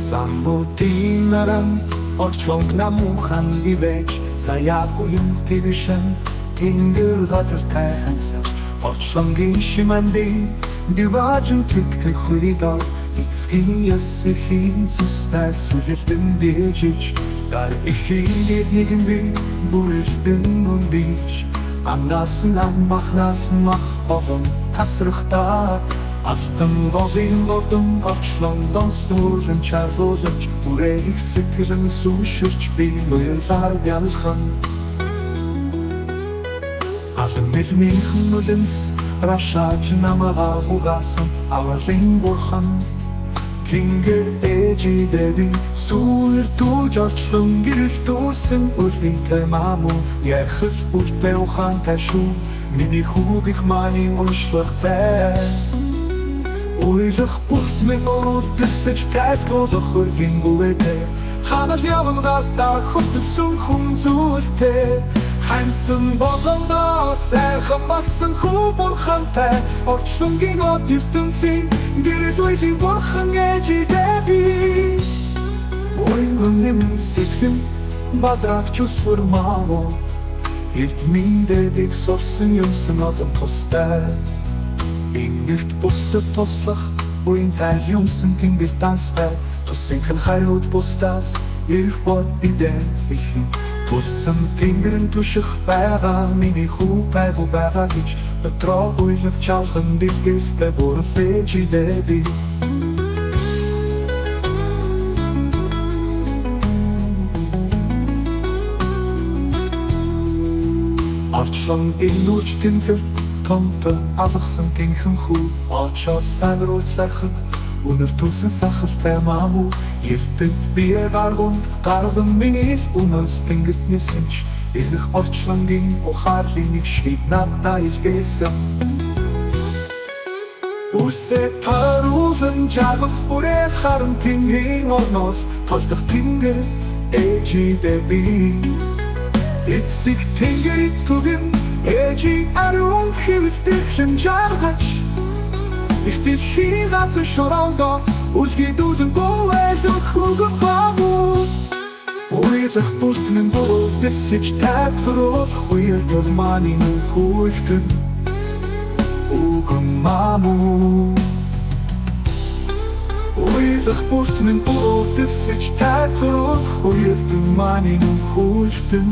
Самбутин наран очлонг намухан ивэж заяагуйн тэгшэн тэнгэр газар тайхансан очлонгийн шиманди диважин тэтгэх хүридор эцгийн ясхийн цустай сүлэлтэн бижиж дар ихийд нэгэн би бүрэлдэн үндиж амнасан махнасан мах болон тасрахтаа алтан голын лодон очлондон сүрэн чарлуулж үрэх сэтгэлэн сүширч би ноёлаар бялхан алтан мэлмийнхэн үлэмс рашаач намагаа угаасан авалын бурхан Тэнгэр ээжидэби сүр тууж орчлон гэрэл дүүрсэн үлвинтэй маму яхал бүртээ ухаантай шүү миний хүүгих мааны уншлагтай Уйлах бүрт мен урдэлсэж тайлгуулах үргийн гүвэдэ Ханал яван гартаа хөтөвсөн хүн зүйлтэй Хансан болгондоо сайхан болцсон хүү бурхантай Орчлонгийн од ертөнцийн гэрэл үйлийн бурхан ээжидэби Уйнан нэмэн сэтгэм бадравч усвар мамо Эрдминдэ сурсан юмсан олон тустай Ингэрт бусдад туслах буйнтай юмсан тэнгэр данстай Тусынхан хариуд бусдаас ирэх бод бидэн ихэн Тулсан тэнгэрэн түших байгаа миний хүү байгу байгаа гэж Өтроо уйлав чалхан дилгээстэй бүрэл ээжидэби Орчлон инүүч тэнгэр томтой алгасан тэнхэн хүү Очоос санрууч сахад Үнэр түсэн сахалтай маму Эрдэд бие гаргунд гарган миний үнэс тэнгэрт нисэнч Ирэх орчлонгийн ухаарлын нэг шид надаа илгээсэн Үсээ таруулан жагах бүрээ харан тэнгэрийн орноос Толдох тэнгэр ээжидэби Эцэг тэнгэрийн түгэн ээжи ариун хэвэлдэхлэн жаргач Их дэлхий газар шорондоо үлгийдүүлэн гуйлах хүүгэн баму Уйлах бүртнэн бүрэлдэсэж тайлбаруулах үеэр мааны хүүгэн Үгэн маму Уйлах бүртнэн бүрэлдэсэж тайлбаруулах үеэр мааны хүүгэн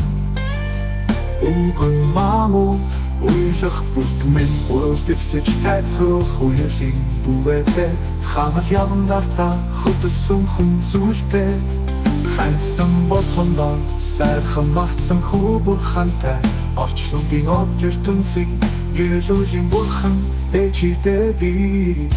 Үгэн маму Уйлах бүртмэн бүрэлдэсэж тайлбаруулах үеэрийн бүвэдэ Ханал яван гартаа хөтөлсөн хүн зүйлтэй Хансан болгондоо сайхан магтсан хүү бурхантай Орчлонгийн од ертөнцийг гэрэл үйлийн бурхан ээжидэби